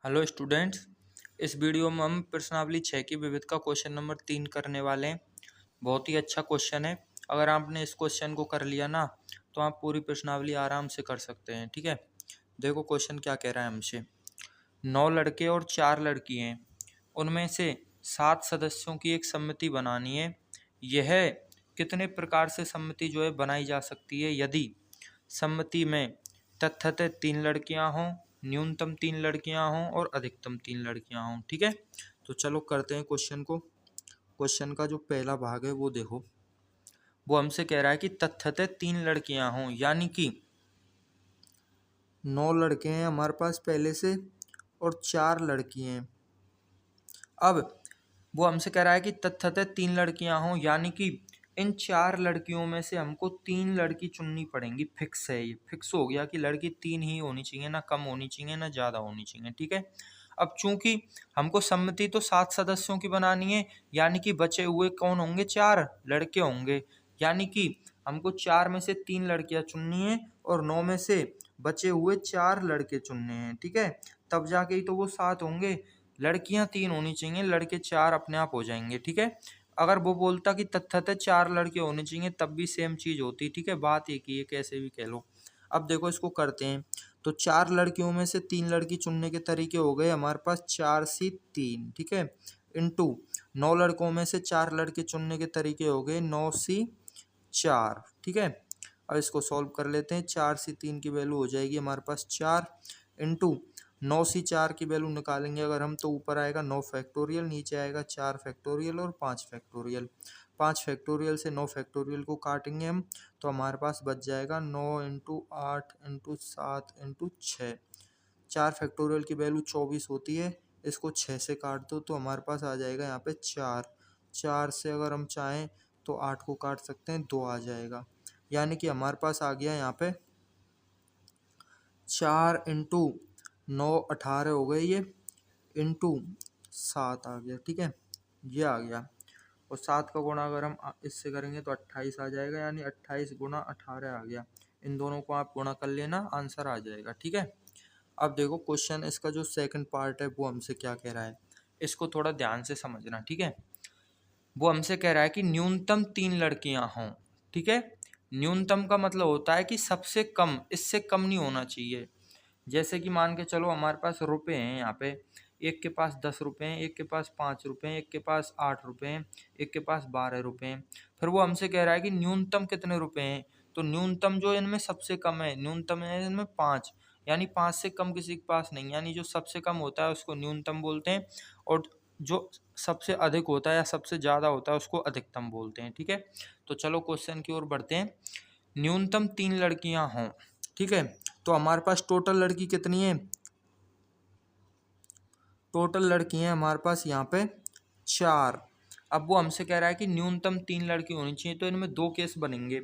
Hello students. इस video में हम प्रश्नावली 6 की विविध का क्वेश्चन नंबर 3 करने वाले हैं। बहुत ही अच्छा क्वेश्चन है। अगर आपने इस क्वेश्चन को कर लिया ना तो आप पूरी प्रश्नावली आराम से कर सकते हैं। ठीक है, देखो क्वेश्चन क्या कह रहा है हमसे। 9 लड़के और 4 लड़की हैं, उनमें से 7 सदस्यों की एक समिति बनानी है। यह कितने प्रकार से समिति जो है बनाई जा सकती है यदि सम्मति में तथ्यतः 3 लड़कियां हों, न्यूनतम 3 लड़कियां हों और अधिकतम 3 लड़कियां हों। ठीक है, तो चलो करते हैं क्वेश्चन को। क्वेश्चन का जो पहला भाग है वो देखो, वो हमसे कह रहा है कि तथ्यतः 3 लड़कियां हों, यानी कि 9 लड़के हैं हमारे पास पहले से और 4 लड़की हैं। अब वो हमसे कह रहा है कि तथ्यतः 3 लड़कियां हों, यानी कि इन 4 लड़कियों में से हमको 3 लड़की चुननी पड़ेंगी। फिक्स है, ये फिक्स हो गया कि लड़की 3 ही होनी चाहिए, ना कम होनी चाहिए ना ज़्यादा होनी चाहिए। ठीक है, अब चूंकि हमको सम्मति तो 7 सदस्यों की बनानी है, यानी कि बचे हुए कौन होंगे, 4 लड़के होंगे। यानी कि हमको 4 में से 3 लड़कियां चुननी है और 9 में से बचे हुए 4 लड़के चुनने हैं। ठीक है, तब जाके ही तो वो 7 होंगे। लड़कियां 3 होनी चाहिए, लड़के 4 अपने आप हो जाएंगे। ठीक है, अगर वो बोलता कि तथ्यतः 4 लड़के होने चाहिए तब भी सेम चीज होती। ठीक है, बात एक ही है, कैसे भी कह लो। अब देखो इसको करते हैं, तो 4 लड़कियों में से 3 लड़की चुनने के तरीके हो गए हमारे पास 4C3। ठीक है, इंटू 9 लड़कों में से 4 लड़के चुनने के तरीके हो गए 9C4। ठीक है, अब इसको सॉल्व कर लेते हैं। 4C3 की वैल्यू हो जाएगी हमारे पास 4, इंटू 9C4 की वैल्यू निकालेंगे अगर हम, तो ऊपर आएगा 9 फैक्टोरियल, नीचे आएगा 4 फैक्टोरियल और 5 फैक्टोरियल। 5 फैक्टोरियल से 9 फैक्टोरियल को काटेंगे हम, तो हमारे पास बच जाएगा 9 इंटू 8 इंटू 7 इंटू 6। 4 फैक्टोरियल की वैल्यू 24 होती है, इसको 6 से काट दो तो हमारे पास आ जाएगा यहाँ पे 4। 4 से अगर हम चाहें तो 8 को काट सकते हैं, 2 आ जाएगा। यानी कि हमारे पास आ गया यहाँ पे 4 इंटू 9 18 हो गए ये, इंटू 7 आ गया। ठीक है, ये आ गया। और 7 का गुणा अगर हम इससे करेंगे तो 28 आ जाएगा, यानी 28 गुणा 18 आ गया। इन दोनों को आप गुणा कर लेना, आंसर आ जाएगा। ठीक है, अब देखो क्वेश्चन इसका जो सेकंड पार्ट है वो हमसे क्या कह रहा है, इसको थोड़ा ध्यान से समझना। ठीक है, वो हमसे कह रहा है कि न्यूनतम 3 लड़कियां हों। ठीक है, न्यूनतम का मतलब होता है कि सबसे कम, इससे कम नहीं होना चाहिए। जैसे कि मान के चलो हमारे पास रुपए हैं, यहाँ पे एक के पास 10 रुपए हैं, एक के पास 5 रुपए हैं, एक के पास 8 रुपए हैं, एक के पास 12 रुपए हैं। फिर वो हमसे कह रहा है कि न्यूनतम कितने रुपए हैं, तो न्यूनतम जो इनमें सबसे कम है, न्यूनतम है इनमें 5, यानी 5 से कम किसी के पास नहीं, यानी जो सबसे कम होता है उसको न्यूनतम बोलते हैं, और जो सबसे अधिक होता है या सबसे ज़्यादा होता है उसको अधिकतम बोलते हैं। ठीक है, तो चलो क्वेश्चन की ओर बढ़ते हैं। न्यूनतम 3 लड़कियां हों। ठीक है, तो हमारे पास टोटल लड़की कितनी है, टोटल लड़की हैं हमारे पास यहाँ पे 4। अब वो हमसे कह रहा है कि न्यूनतम 3 लड़की होनी चाहिए, तो इनमें 2 केस बनेंगे।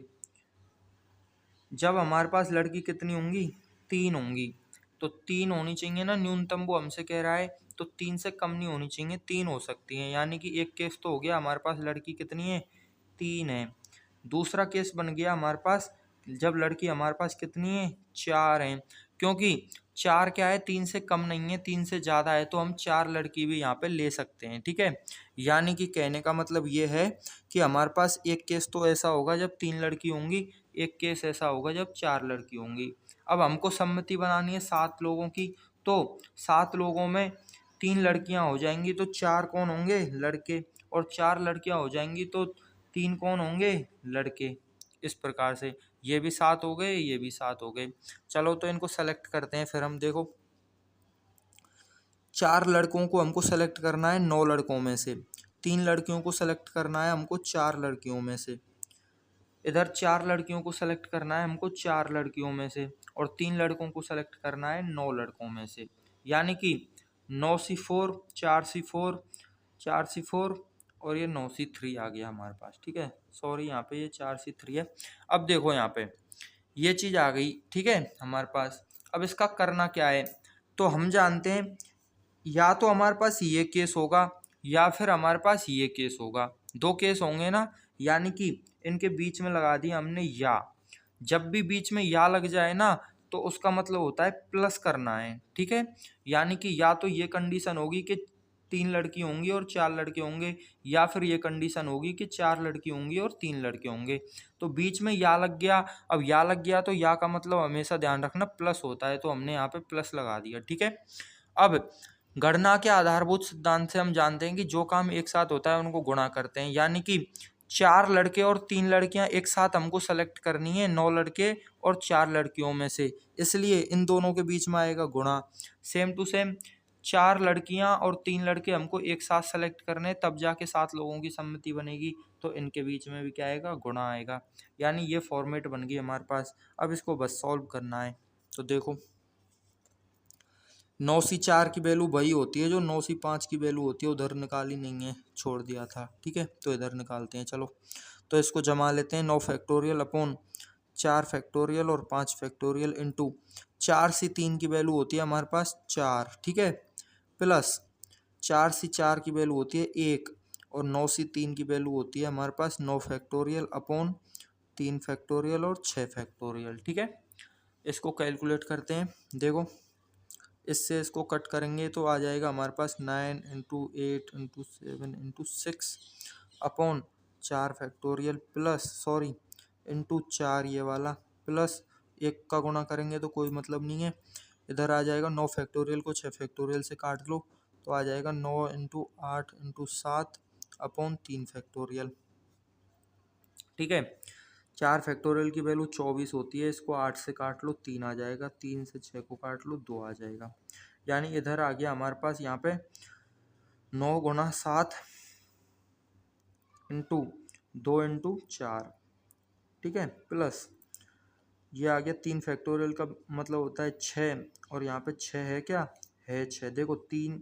जब हमारे पास लड़की कितनी होंगी, 3 होंगी, तो 3 होनी चाहिए ना न्यूनतम, वो हमसे कह रहा है, तो 3 से कम नहीं होनी चाहिए, 3 हो सकती हैं। यानी कि एक केस तो हो गया हमारे पास लड़की कितनी है, 3 है। दूसरा केस बन गया हमारे पास, जब लड़की हमारे पास कितनी है, 4 है। क्योंकि 4 क्या है, 3 से कम नहीं है, 3 से ज़्यादा है, तो हम 4 लड़की भी यहाँ पे ले सकते हैं। ठीक है, यानी कि कहने का मतलब ये है कि हमारे पास एक केस तो ऐसा होगा जब 3 लड़की होंगी, एक केस ऐसा होगा जब 4 लड़की होंगी। अब हमको सम्मति बनानी है 7 लोगों की, तो 7 लोगों में 3 लड़कियां हो जाएंगी, तो 4 कौन होंगे, लड़के, और 4 लड़कियां हो जाएंगी तो 3 कौन होंगे, लड़के। इस प्रकार से ये भी 7 हो गए, ये भी 7 हो गए। चलो तो इनको सेलेक्ट करते हैं फिर हम। देखो 4 लड़कों को हमको सेलेक्ट करना है 9 लड़कों में से, 3 लड़कियों को सेलेक्ट करना है हमको 4 लड़कियों में से, इधर 4 लड़कियों को सेलेक्ट करना है हमको 4 लड़कियों में से, और 3 लड़कों को सेलेक्ट करना है 9 लड़कों में से। यानी कि 9C4, 4C4, 4C4 और ये 9C3 आ गया हमारे पास। ठीक है, सॉरी यहाँ पे ये 4C3 है। अब देखो यहाँ पे ये चीज़ आ गई। ठीक है, हमारे पास अब इसका करना क्या है, तो हम जानते हैं या तो हमारे पास ये केस होगा या फिर हमारे पास ये केस होगा, 2 केस होंगे ना। यानी कि इनके बीच में लगा दिया हमने या। जब भी बीच में या लग जाए ना तो उसका मतलब होता है प्लस करना है, ठीक है। यानी कि या तो ये कंडीशन होगी कि 3 लड़की होंगी और 4 लड़के होंगे, या फिर ये कंडीशन होगी कि 4 लड़की होंगी और 3 लड़के होंगे। तो बीच में या लग गया। अब या लग गया तो या का मतलब हमेशा ध्यान रखना प्लस होता है, तो हमने यहाँ पे प्लस लगा दिया, ठीक है। अब गणना के आधारभूत सिद्धांत से हम जानते हैं कि जो काम एक साथ होता है उनको गुणा करते हैं, यानी कि 4 लड़के और 3 लड़कियां एक साथ हमको सेलेक्ट करनी है 9 लड़के और 4 लड़कियों में से, इसलिए इन दोनों के बीच में आएगा गुणा। सेम टू सेम 4 लड़कियां और 3 लड़के हमको एक साथ सेलेक्ट करने, तब जाके 7 लोगों की सम्मति बनेगी, तो इनके बीच में भी क्या आएगा, गुणा आएगा। यानी ये फॉर्मेट बन गई हमारे पास। अब इसको बस सॉल्व करना है। तो देखो 9C4 की वैल्यू वही होती है जो 9C5 की वैल्यू होती है, उधर निकाली नहीं है, छोड़ दिया था, ठीक है। तो इधर निकालते हैं, चलो। तो इसको जमा लेते हैं, 9 फैक्टोरियल अपॉन 4 फैक्टोरियल और 5 फैक्टोरियल इंटू 4C3 की वैल्यू होती है हमारे पास 4, ठीक है, प्लस 4C4 की वैल्यू होती है 1 और 9C3 की वैल्यू होती है हमारे पास 9 फैक्टोरियल अपॉन 3 फैक्टोरियल और 6 फैक्टोरियल, ठीक है। इसको कैलकुलेट करते हैं। देखो इससे इसको कट करेंगे तो आ जाएगा हमारे पास 9 into 8 into 7 into 6 upon 4 factorial plus sorry into 4 ये वाला प्लस 1 का गुणा करेंगे तो कोई मतलब नहीं है, इधर आ जाएगा 9 फैक्टोरियल को 6 फैक्टोरियल से काट लो तो आ जाएगा 9 इंटू 8 इंटू 7 अपॉन 3 फैक्टोरियल, ठीक है। 4 फैक्टोरियल की वैल्यू 24 होती है, इसको 8 से काट लो 3 आ जाएगा, 3 से 6 को काट लो 2 आ जाएगा। यानी इधर आ गया हमारे पास यहाँ पे 9 गुणा 7 इंटू 2 इंटू 4, ठीक है, प्लस ये आ गया 3 फैक्टोरियल का मतलब होता है 6 और यहाँ पे 6 है, क्या है 6, देखो 3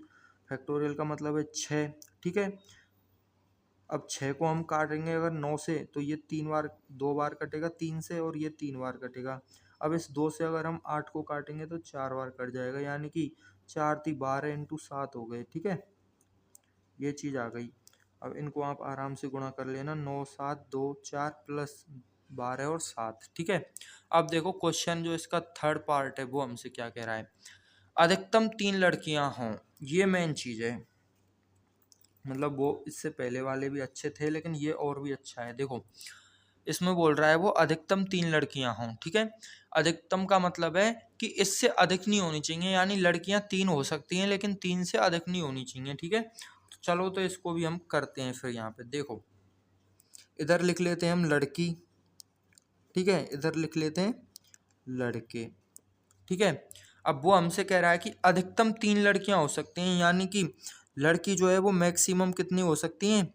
फैक्टोरियल का मतलब है 6, ठीक है। अब 6 को हम काटेंगे अगर 9 से तो ये 3 बार 2 बार कटेगा 3 से और ये 3 बार कटेगा। अब इस 2 से अगर हम 8 को काटेंगे तो 4 बार कट जाएगा, यानी कि 4 × 12 इंटू 7 हो गए, ठीक है, ये चीज़ आ गई। अब इनको आप आराम से गुणा कर लेना, 9 7 2 4 प्लस 12 और 7, ठीक है। अब देखो क्वेश्चन जो इसका थर्ड पार्ट है वो हमसे क्या कह रहा है, अधिकतम 3 लड़कियां हों, ये मेन चीज़ है। मतलब वो इससे पहले वाले भी अच्छे थे लेकिन ये और भी अच्छा है। देखो इसमें बोल रहा है वो अधिकतम 3 लड़कियां हों, ठीक है। अधिकतम का मतलब है कि इससे अधिक नहीं होनी चाहिए, यानी लड़कियां 3 हो सकती हैं लेकिन 3 से अधिक नहीं होनी चाहिए, ठीक है। तो चलो तो इसको भी हम करते हैं फिर। यहाँ पे देखो इधर लिख लेते हैं हम लड़की, ठीक है, इधर लिख लेते हैं लड़के, ठीक है। अब वो हमसे कह रहा है कि अधिकतम 3 लड़कियां हो सकती हैं, यानी कि लड़की जो है वो मैक्सिमम कितनी हो सकती हैं,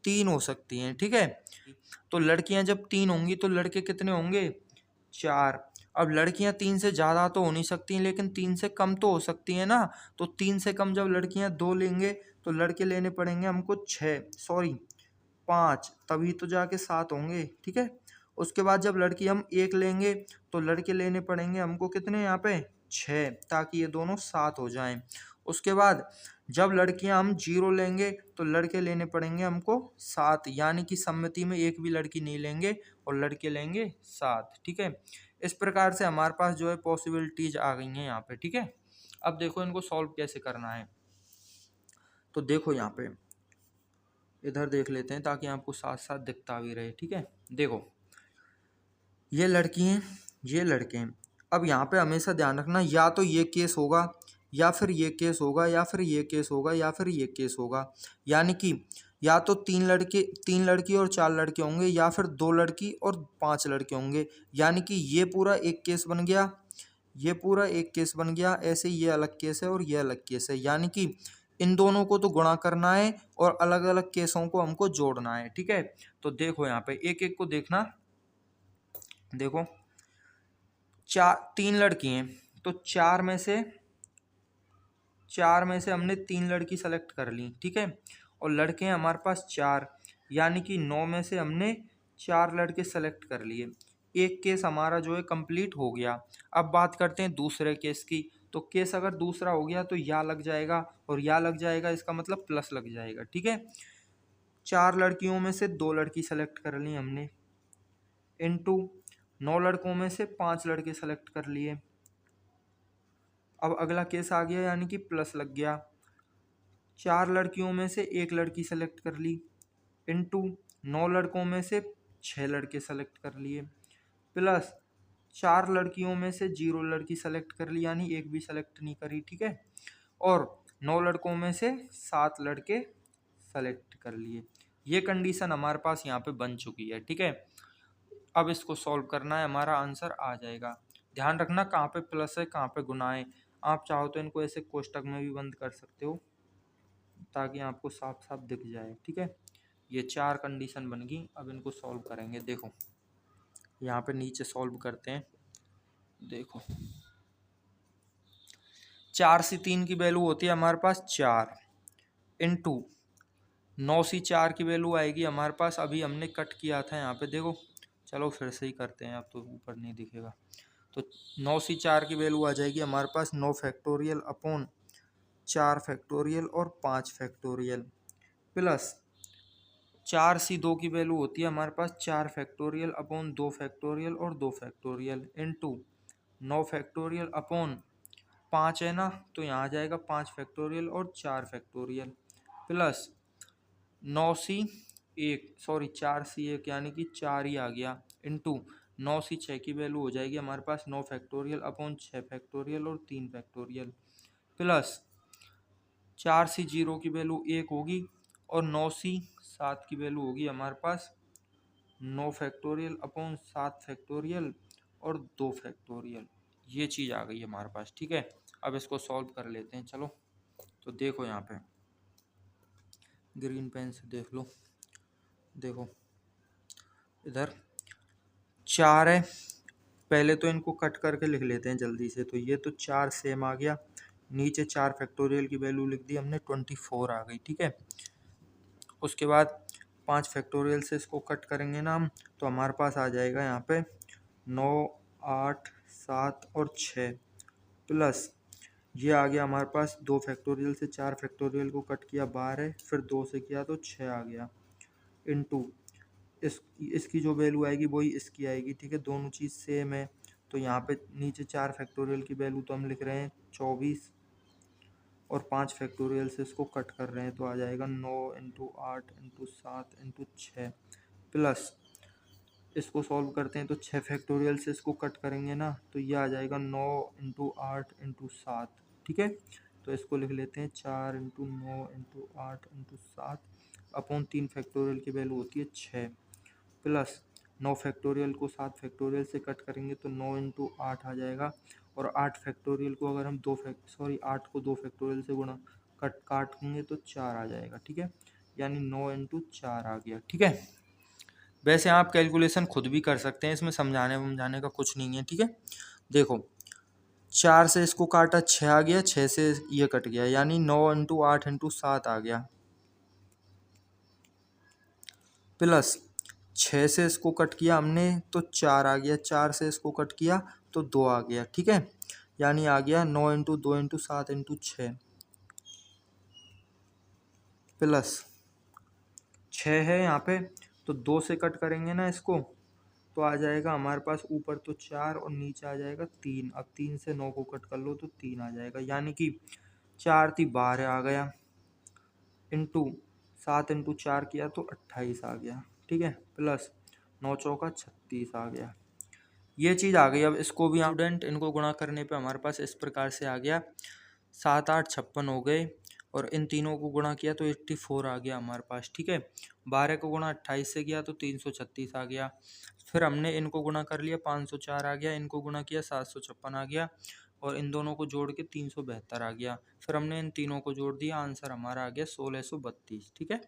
3 हो सकती हैं, ठीक है। तो लड़कियां जब 3 होंगी तो लड़के कितने होंगे, 4। अब लड़कियां 3 से ज़्यादा तो हो नहीं सकती लेकिन 3 से कम तो हो सकती हैं ना, तो 3 से कम जब लड़कियां 2 लेंगे तो लड़के लेने पड़ेंगे हमको 6 सॉरी 5, तभी तो जाके 7 होंगे, ठीक है। उसके बाद जब लड़की हम 1 लेंगे तो लड़के लेने पड़ेंगे हमको कितने यहाँ पे 6, ताकि ये दोनों 7 हो जाएं। उसके बाद जब लड़कियां हम 0 लेंगे तो लड़के लेने पड़ेंगे हमको 7, यानी कि सम्मति में एक भी लड़की नहीं लेंगे और लड़के लेंगे 7, ठीक है। इस प्रकार से हमारे पास जो है पॉसिबिलिटीज आ गई हैं यहाँ पे, ठीक है। अब देखो इनको सॉल्व कैसे करना है। तो देखो यहाँ पे इधर देख लेते हैं ताकि आपको साथ साथ दिखता भी रहे, ठीक है। देखो ये लड़की हैं, ये लड़के हैं। अब यहाँ पे हमेशा ध्यान रखना, या तो ये केस होगा या फिर ये केस होगा या फिर ये केस होगा या फिर ये केस होगा, यानी कि या तो 3 लड़की और 4 लड़के होंगे या फिर 2 लड़की और 5 लड़के होंगे, यानी कि ये पूरा एक केस बन गया, ये पूरा एक केस बन गया, ऐसे ये अलग केस है और ये अलग केस है, यानी कि इन दोनों को तो गुणा करना है और अलग अलग केसों को हमको जोड़ना है, ठीक है। तो देखो यहाँ पे एक एक को देखना, देखो 3 लड़की हैं तो 4 में से हमने 3 लड़की सेलेक्ट कर ली, ठीक है, और लड़के हैं हमारे पास 4, यानी कि 9 में से हमने 4 लड़के सेलेक्ट कर लिए। एक केस हमारा जो है कंप्लीट हो गया। अब बात करते हैं दूसरे केस की। तो केस अगर दूसरा हो गया तो या लग जाएगा, और या लग जाएगा इसका मतलब प्लस लग जाएगा, ठीक है। 4 लड़कियों में से 2 लड़की सेलेक्ट कर ली हमने, इनटू 9 लड़कों में से 5 लड़के सेलेक्ट कर लिए, अब अगला केस आ गया, यानी कि प्लस लग गया। 4 लड़कियों में से 1 लड़की सेलेक्ट कर ली, इनटू 9 लड़कों में से 6 लड़के सेलेक्ट कर लिए, प्लस 4 लड़कियों में से 0 लड़की सेलेक्ट कर ली, यानी एक भी सेलेक्ट नहीं करी, ठीक है। और 9 लड़कों में से 7 लड़के सेलेक्ट कर लिए। ये कंडीशन हमारे पास यहाँ पे बन चुकी है, ठीक है। अब इसको सॉल्व करना है, हमारा आंसर आ जाएगा। ध्यान रखना कहाँ पे प्लस है कहाँ पे गुना है। आप चाहो तो इनको ऐसे कोष्टक में भी बंद कर सकते हो ताकि आपको साफ साफ दिख जाए, ठीक है। ये 4 कंडीशन बन गई। अब इनको सॉल्व करेंगे। देखो यहाँ पे नीचे सॉल्व करते हैं। देखो 4 से 3 की वैल्यू होती है हमारे पास 4, इनटू 9 से 4 की वैल्यू आएगी हमारे पास, अभी हमने कट किया था यहाँ पे, देखो चलो फिर से ही करते हैं, अब तो ऊपर नहीं दिखेगा। तो 9 से 4 की वैल्यू आ जाएगी हमारे पास 9 फैक्टोरियल अपॉन 4 फैक्टोरियल और 5 फैक्टोरियल, प्लस 4 से 2 की वैल्यू होती है हमारे पास 4 फैक्टोरियल अपॉन 2 फैक्टोरियल और 2 फैक्टोरियल, इनटू 9 फैक्टोरियल अपॉन 5 है ना, तो यहाँ आ जाएगा 5 फैक्टोरियल और 4 फैक्टोरियल, प्लस 9 सी 1 सॉरी 4 सी 1 यानी कि 4 ही आ गया, इनटू 9 सी 6 की वैल्यू हो जाएगी हमारे पास 9 फैक्टोरियल अपॉन 6 फैक्टोरियल और 3 फैक्टोरियल, प्लस 4 सी 0 की वैल्यू 1 होगी और 9 सी 7 की वैल्यू होगी हमारे पास 9 फैक्टोरियल अपॉन 7 फैक्टोरियल और 2 फैक्टोरियल। ये चीज़ आ गई हमारे पास, ठीक है। अब इसको सॉल्व कर लेते हैं, चलो। तो देखो यहाँ पे ग्रीन पेन से देख लो, देखो इधर 4 है, पहले तो इनको कट करके लिख लेते हैं जल्दी से। तो ये तो 4 सेम आ गया, नीचे 4 फैक्टोरियल की वैल्यू लिख दी हमने 24 आ गई, ठीक है। उसके बाद 5 फैक्टोरियल से इसको कट करेंगे ना हम, तो हमारे पास आ जाएगा यहाँ पे 9 8 7 और 6, प्लस ये आ गया हमारे पास 2 फैक्टोरियल से 4 फैक्टोरियल को कट किया 12, फिर 2 से किया तो 6 आ गया, इनटू इसकी जो वैल्यू आएगी वही इसकी आएगी, ठीक है। दोनों चीज़ सेम है, तो यहाँ पे नीचे 4 फैक्टोरियल की वैल्यू तो हम लिख रहे हैं 24 और 5 फैक्टोरियल से इसको कट कर रहे हैं, तो आ जाएगा 9 इंटू 8 इंटू 7 इंटू 6, प्लस इसको सॉल्व करते हैं तो 6 फैक्टोरियल से इसको कट करेंगे ना, तो ये आ जाएगा 9 इंटू 8 इंटू 7, ठीक है। तो इसको लिख लेते हैं 4 into 9 into 8 into 7 upon 3 factorial की वैल्यू होती है 6, प्लस 9 फैक्टोरियल को 7 फैक्टोरियल से कट करेंगे तो 9 इंटू 8 आ जाएगा, और 8 फैक्टोरियल को अगर हम 8 को 2 फैक्टोरियल से गुणा काटेंगे तो 4 आ जाएगा, ठीक है। यानी 9 इंटू 4 आ गया, ठीक है। वैसे आप कैलकुलेशन खुद भी कर सकते हैं, इसमें समझाने का कुछ नहीं है, ठीक है। देखो 4 से इसको काटा 6 आ गया, 6 से ये कट गया, यानी 9 इंटू 8 इंटू 7 आ गया, प्लस 6 से इसको कट किया हमने तो 4 आ गया, 4 से इसको कट किया तो 2 आ गया, ठीक है। यानी आ गया 9 इंटू 2 इंटू 7 इंटू 6, प्लस 6 है यहाँ पे, तो 2 से कट करेंगे ना इसको, तो आ जाएगा हमारे पास ऊपर तो 4 और नीचे आ जाएगा 3। अब 3 से 9 को कट कर लो तो 3 आ जाएगा, यानी कि 4 3 12 आ गया, इंटू 7 इंटू 4 किया तो 28 आ गया, ठीक है, प्लस 9 चौका 36 आ गया। ये चीज़ आ गई। अब इसको भी स्टूडेंट इनको गुणा करने पे हमारे पास इस प्रकार से आ गया, 7 8 56 हो गए, और इन तीनों को गुणा किया तो 84 आ गया हमारे पास, ठीक है। 12 को गुणा 28 से किया तो 336 आ गया, फिर हमने इनको गुणा कर लिया 504 आ गया, इनको गुणा किया 756 आ गया, और इन दोनों को जोड़ के 372 आ गया, फिर हमने इन तीनों को जोड़ दिया, आंसर हमारा आ गया 1632, ठीक है।